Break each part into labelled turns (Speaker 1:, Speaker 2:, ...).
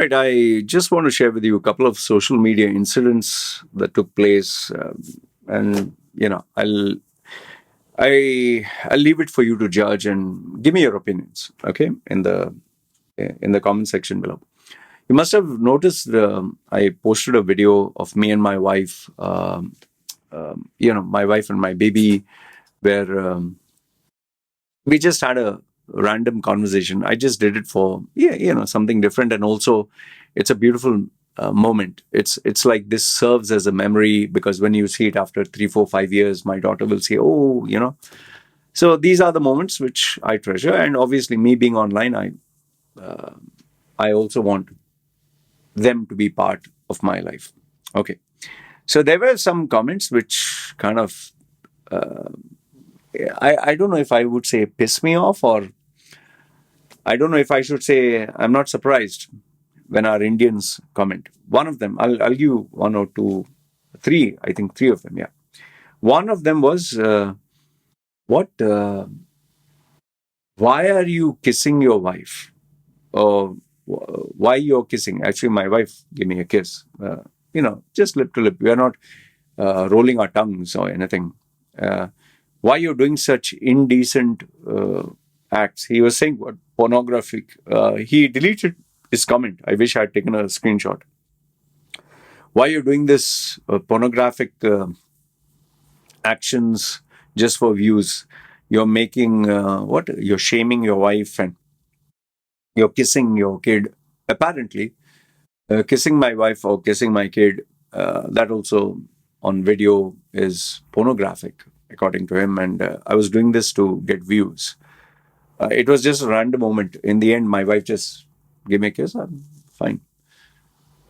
Speaker 1: right, I just want to share with you a couple of social media incidents that took place, and I'll leave it for you to judge and give me your opinions. Okay, in the comment section below. You must have noticed I posted a video of me and my wife. My wife and my baby, where we just had a random conversation. I just did it for something different, and also it's a beautiful moment. It's like this serves as a memory, because when you see it after 3, 4, 5 years, my daughter will say, "Oh, So these are the moments which I treasure, and obviously, me being online, I also want them to be part of my life. Okay, so there were some comments which kind of I don't know if I would say piss me off, or I don't know if I should say I'm not surprised when our Indians comment. One of them, I'll give you one or two, three, I think three of them, yeah. One of them was, what? Why are you kissing your wife? Or why you're kissing? Actually, my wife gave me a kiss, just lip to lip. We are not rolling our tongues or anything. Why you're doing such indecent acts? He was saying what? Pornographic. He deleted his comment. I wish I had taken a screenshot. Why you're doing this pornographic actions just for views? You're making what? You're shaming your wife, and you're kissing your kid. Apparently, kissing my wife or kissing my kid, that also on video is pornographic, according to him. And I was doing this to get views. It was just a random moment. In the end, my wife just gave me a kiss. I'm fine.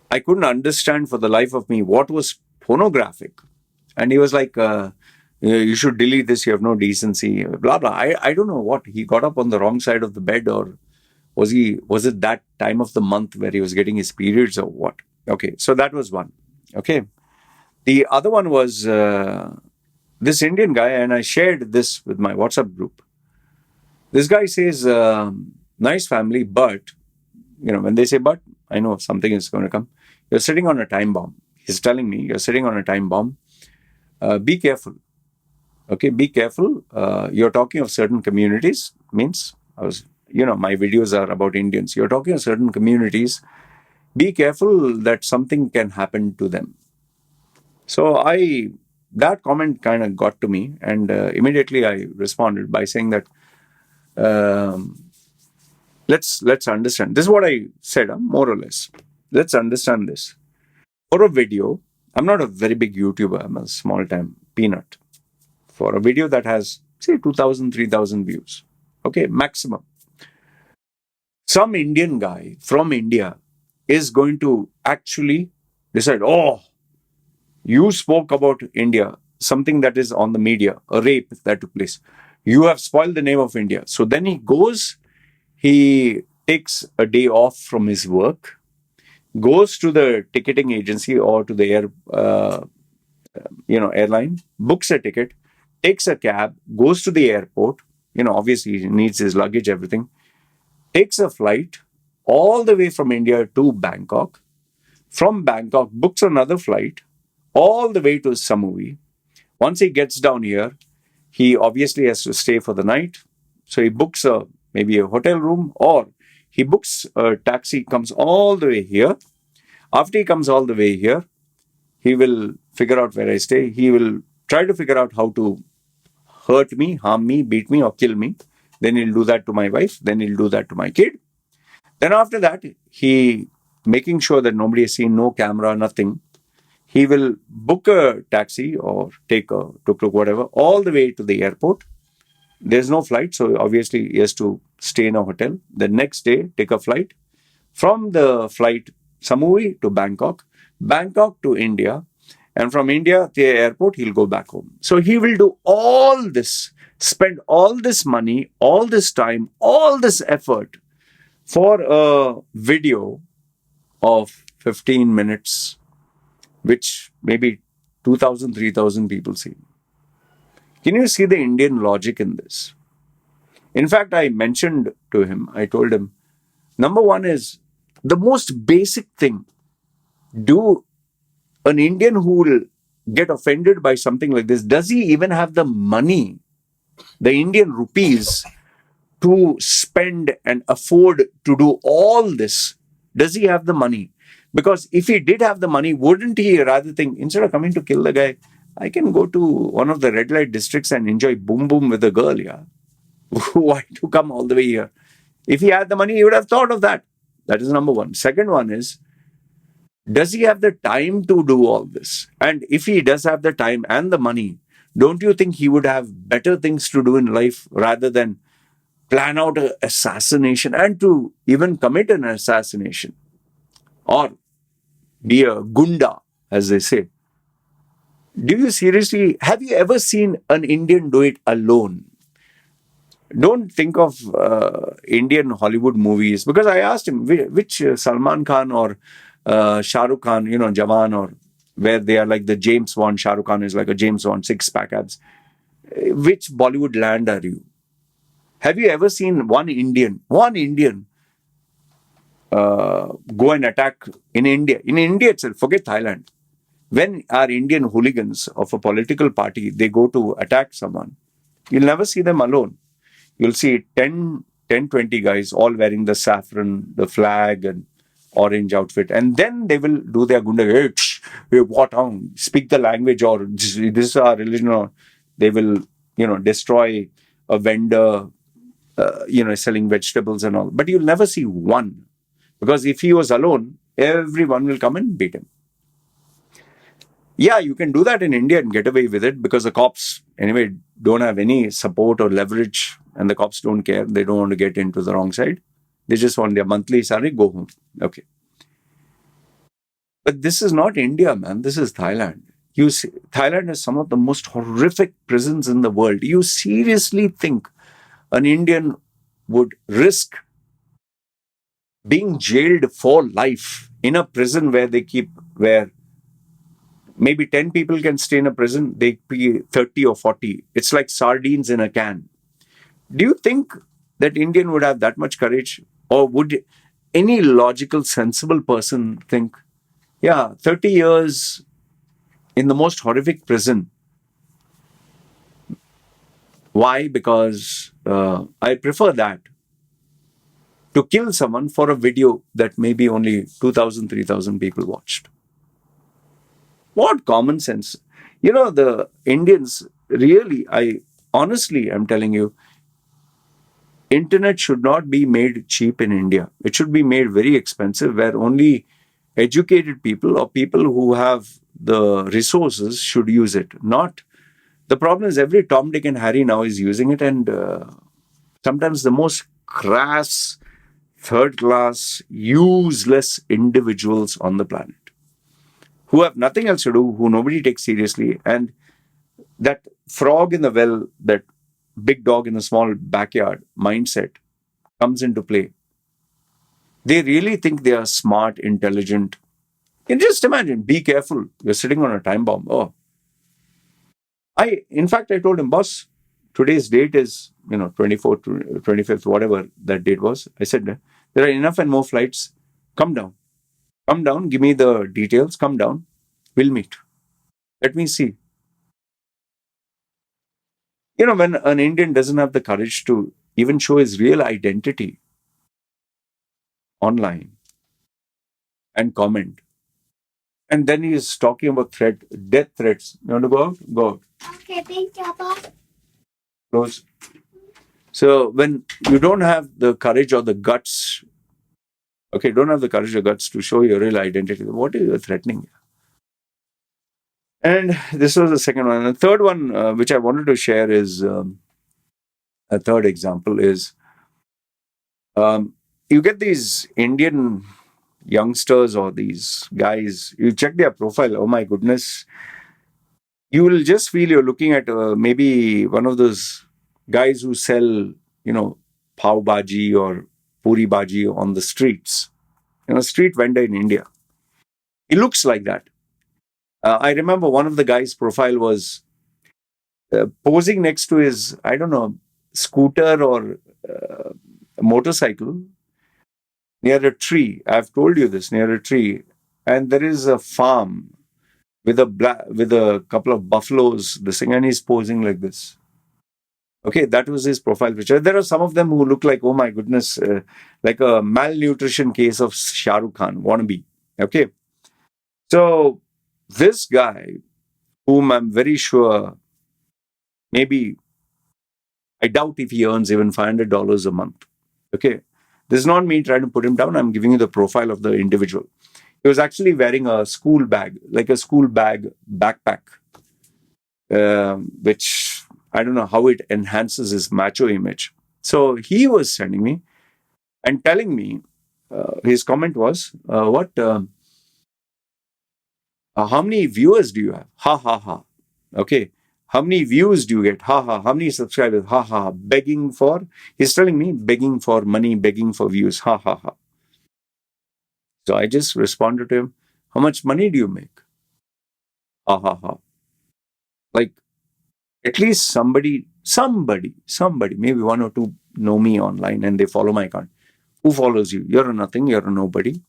Speaker 1: I couldn't understand for the life of me what was pornographic. And he was like, you should delete this. You have no decency, blah, blah. I don't know what. He got up on the wrong side of the bed, or was it that time of the month where he was getting his periods, or what? Okay, so that was one. Okay. The other one was this Indian guy, and I shared this with my WhatsApp group. This guy says, nice family, but, when they say but, I know something is going to come. You're sitting on a time bomb. He's telling me, you're sitting on a time bomb. Be careful. Okay, be careful. You're talking of certain communities, means, my videos are about Indians. You're talking of certain communities. Be careful that something can happen to them. So that comment kind of got to me, and immediately I responded by saying that, let's understand. This is what I said, more or less. Let's understand this. For a video, I'm not a very big YouTuber. I'm a small-time peanut. For a video that has, say, 2,000, 3,000 views, okay, maximum, some Indian guy from India is going to actually decide, oh, you spoke about India, something that is on the media, a rape that took place. You have spoiled the name of India. So then he takes a day off from his work, goes to the ticketing agency or to the airline, books a ticket, takes a cab, goes to the airport. Obviously he needs his luggage, everything. Takes a flight all the way from India to Bangkok. From Bangkok, books another flight all the way to Samui. Once he gets down here, he obviously has to stay for the night. So he books maybe a hotel room, or he books a taxi, comes all the way here. After he comes all the way here, he will figure out where I stay. He will try to figure out how to hurt me, harm me, beat me, or kill me. Then he'll do that to my wife. Then he'll do that to my kid. Then after that, he, making sure that nobody has seen, no camera, nothing, he will book a taxi or take a tuk-tuk, whatever, all the way to the airport. There's no flight, so obviously he has to stay in a hotel. The next day, take a flight. From the flight, Samui to Bangkok, Bangkok to India, and from India to the airport, he'll go back home. So he will do all this, spend all this money, all this time, all this effort for a video of 15 minutes, which maybe 2,000, 3,000 people see. Can you see the Indian logic in this? In fact, I mentioned to him, I told him, number one is, the most basic thing. Do an Indian who will get offended by something like this, does he even have the money, the Indian rupees, to spend and afford to do all this? Does he have the money? Because if he did have the money, wouldn't he rather think, instead of coming to kill the guy, I can go to one of the red light districts and enjoy boom boom with a girl, yeah? Why to come all the way here? If he had the money, he would have thought of that. That is number one. Second one is, does he have the time to do all this? And if he does have the time and the money, don't you think he would have better things to do in life rather than plan out an assassination and to even commit an assassination or be a gunda, as they say? Do you seriously, have you ever seen an Indian do it alone? Don't think of Indian Hollywood movies, because I asked him which Salman Khan or Shah Rukh Khan, Jawan, or where they are like the James Bond. Shah Rukh Khan is like a James Bond, six pack abs. Which Bollywood land are you? Have you ever seen one Indian go and attack in India? In India itself, forget Thailand. When our Indian hooligans of a political party, they go to attack someone, you'll never see them alone. You'll see 20 guys all wearing the saffron, the flag, and orange outfit. And then they will do their gunda, hey, what on, speak the language, or this is our religion, or they will, destroy a vendor, selling vegetables and all. But you'll never see one. Because if he was alone, everyone will come and beat him. Yeah, you can do that in India and get away with it because the cops, anyway, don't have any support or leverage, and the cops don't care. They don't want to get into the wrong side. They just want their monthly salary, go home. Okay. But this is not India, man. This is Thailand. You see, Thailand has some of the most horrific prisons in the world. You seriously think an Indian would risk being jailed for life in a prison where maybe 10 people can stay in a prison, they be 30 or 40. It's like sardines in a can. Do you think that Indian would have that much courage? Or would any logical, sensible person think, yeah, 30 years in the most horrific prison? Why? Because I prefer that to kill someone for a video that maybe only 2,000, 3,000 people watched. What common sense. The Indians really, I'm telling you, internet should not be made cheap in India. It should be made very expensive, where only educated people or people who have the resources should use it. Not, the problem is every Tom, Dick and Harry now is using it, and sometimes the most crass, third class, useless individuals on the planet, who have nothing else to do, who nobody takes seriously. And that frog in the well, that big dog in a small backyard mindset comes into play. They really think they are smart, intelligent. You just imagine, be careful. You're sitting on a time bomb. Oh. In fact, I told him, boss, today's date is, 24th, 25th, whatever that date was. I said, there are enough and more flights. Come down. Come down, give me the details, come down, we'll meet. Let me see. When an Indian doesn't have the courage to even show his real identity online and comment, and then he is talking about death threats. You want to go out? Go out. Okay, thank you, Papa. Close. So when you don't have the courage or the guts, don't have the courage or guts to show your real identity, what are you threatening? And this was the second one. And the third one, which I wanted to share, is a third example is you get these Indian youngsters or these guys, you check their profile, oh my goodness, you will just feel you're looking at maybe one of those guys who sell, pav bhaji or puri bhaji on the streets, street vendor in India. He looks like that. I remember one of the guys' profile was posing next to his, I don't know, scooter or motorcycle, near a tree. I've told you this, near a tree, and there is a farm with with a couple of buffaloes. This thing, and he's posing like this. Okay, that was his profile picture. There are some of them who look like, oh my goodness, like a malnutrition case of Shah Rukh Khan wannabe. Okay, so this guy, whom I'm very sure, maybe I doubt if he earns even $500 a month. Okay, this is not me trying to put him down. I'm giving you the profile of the individual. He was actually wearing a school bag, like a school bag backpack, which I don't know how it enhances his macho image. So he was sending me and telling me, his comment was, "What? How many viewers do you have? Ha ha ha. Okay. How many views do you get? Ha ha. How many subscribers? Ha ha. Ha. Begging for, he's telling me, begging for money, begging for views. Ha ha ha." So I just responded to him, "How much money do you make?" Ha ha ha. Like, at least somebody, maybe one or two know me online and they follow my account. Who follows you? You're a nothing, you're a nobody,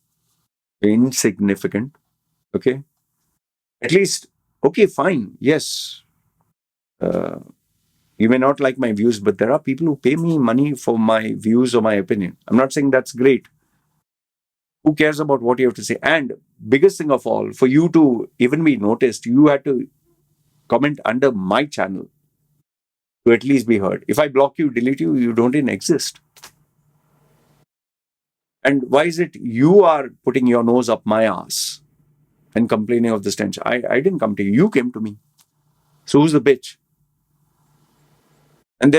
Speaker 1: you're insignificant. Okay. At least, okay, fine. Yes. Uh, you may not like my views, but there are people who pay me money for my views or my opinion. I'm not saying that's great. Who cares about what you have to say? And biggest thing of all, for you to even be noticed, you had to comment under my channel to at least be heard. If I block you, delete you, you don't even exist. And why is it you are putting your nose up my ass and complaining of the stench? I didn't come to you. You came to me. So who's the bitch? And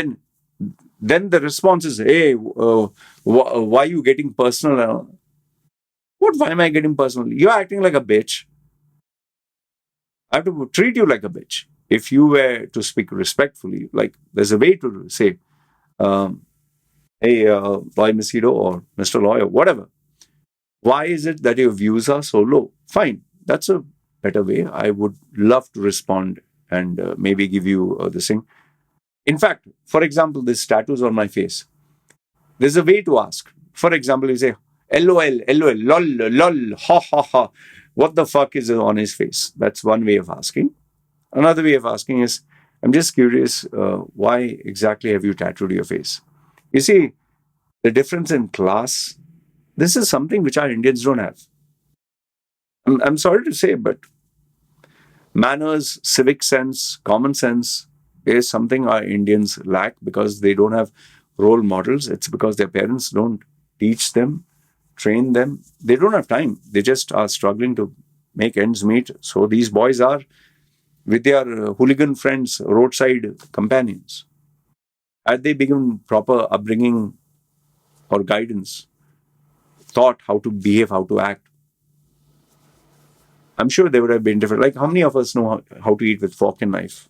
Speaker 1: then the response is, hey, why are you getting personal? What? Why am I getting personal? You're acting like a bitch. I have to treat you like a bitch. If you were to speak respectfully, like there's a way to say, um, hey, boy Machedo or Mr. Lawyer, whatever. Why is it that your views are so low? Fine. That's a better way. I would love to respond and maybe give you this thing. In fact, for example, this tattoos on my face. There's a way to ask. For example, you say, LOL, LOL, lol, lol, ha, ha, ha. What the fuck is on his face? That's one way of asking. Another way of asking is, I'm just curious, why exactly have you tattooed your face? You see, the difference in class, this is something which our Indians don't have. I'm sorry to say, but manners, civic sense, common sense is something our Indians lack because they don't have role models. It's because their parents don't teach them, train them. They don't have time. They just are struggling to make ends meet. So these boys are with their hooligan friends, roadside companions. Had they begun proper upbringing or guidance, taught how to behave, how to act, I'm sure they would have been different. Like, how many of us know how to eat with fork and knife?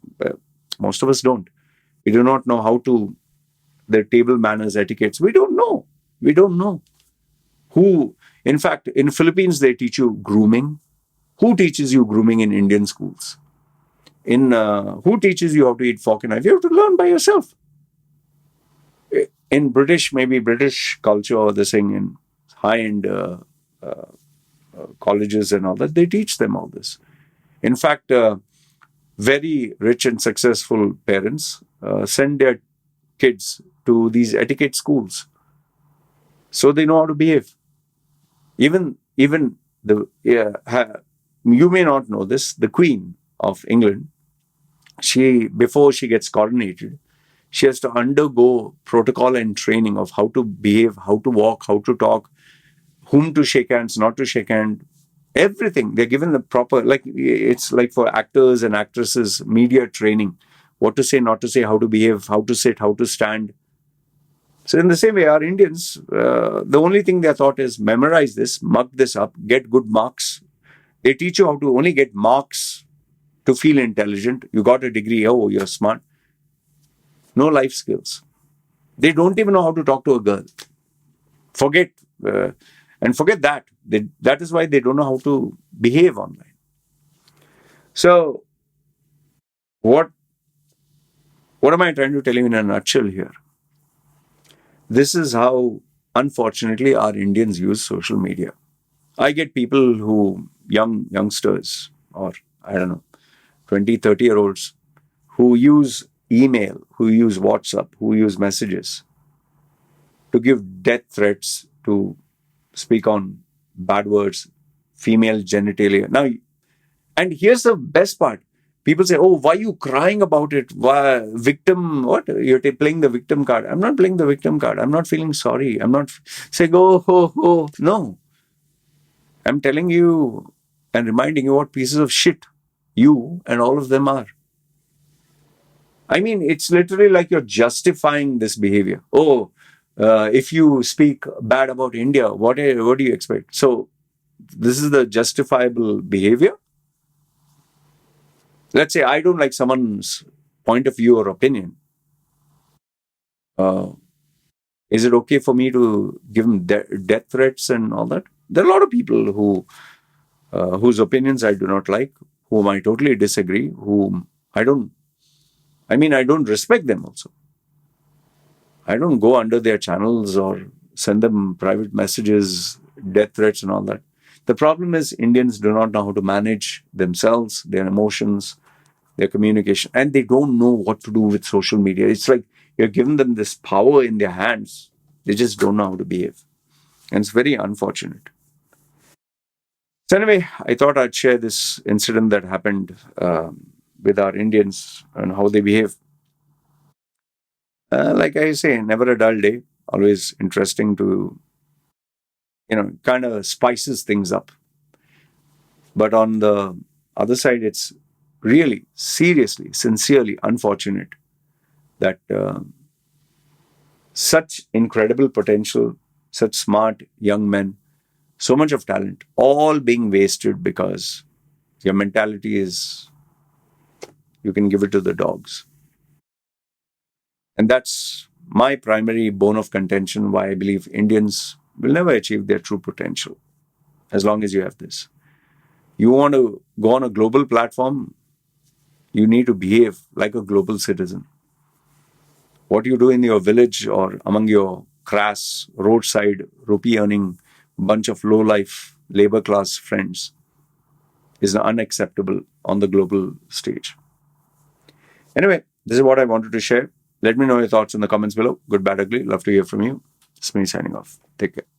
Speaker 1: Most of us don't. We do not know how to, the table manners, etiquettes. We don't know. We don't know. Who, in fact, in Philippines, they teach you grooming. Who teaches you grooming in Indian schools? Who teaches you how to eat fork and knife? You have to learn by yourself. In British, maybe British culture or this thing in high-end colleges and all that, they teach them all this. In fact, very rich and successful parents send their kids to these etiquette schools so they know how to behave. Even the you may not know this. The Queen of England, she before she gets coronated, she has to undergo protocol and training of how to behave, how to walk, how to talk, whom to shake hands, not to shake hand, everything. They're given the proper, like it's like for actors and actresses, media training, what to say, not to say, how to behave, how to sit, how to stand. So in the same way, our Indians, the only thing they're taught is memorize this, mug this up, get good marks. They teach you how to only get marks to feel intelligent. You got a degree, oh, you're smart. No life skills. They don't even know how to talk to a girl. Forget uh, forget that. That is why they don't know how to behave online. So what am I trying to tell you in a nutshell here? This is how unfortunately, our Indians use social media. I get people who, youngsters, or I don't know, 20, 30-year olds, who use email, who use WhatsApp, who use messages to give death threats, to speak on bad words, female genitalia. Now, and here's the best part. People say, "Oh, why are you crying about it? Why victim? What you're playing the victim card?" I'm not playing the victim card. I'm not feeling sorry. I'm not saying, "Oh, ho, ho." No, I'm telling you and reminding you what pieces of shit you and all of them are. I mean, it's literally like you're justifying this behavior. Oh, if you speak bad about India, what do you expect? So this is the justifiable behavior. Let's say I don't like someone's point of view or opinion. Uh, is it okay for me to give them death threats and all that? There are a lot of people whose opinions I do not like, whom I totally disagree, whom I don't. I mean, I don't respect them also. I don't go under their channels or send them private messages, death threats, and all that. The problem is Indians do not know how to manage themselves, their emotions, their communication, and they don't know what to do with social media. It's like you're giving them this power in their hands. They just don't know how to behave. And it's very unfortunate. So, anyway, I thought I'd share this incident that happened with our Indians and how they behave. Like I say, never a dull day. Always interesting to, kind of spices things up. But on the other side, it's really, seriously, sincerely unfortunate that such incredible potential, such smart young men, so much of talent, all being wasted because your mentality is you can give it to the dogs. And that's my primary bone of contention why I believe Indians will never achieve their true potential as long as you have this. You want to go on a global platform, you need to behave like a global citizen. What you do in your village or among your crass roadside rupee earning bunch of low life labor class friends is unacceptable on the global stage. Anyway, this is what I wanted to share. Let me know your thoughts in the comments below. Good, bad, ugly. Love to hear from you. It's me signing off. Take care.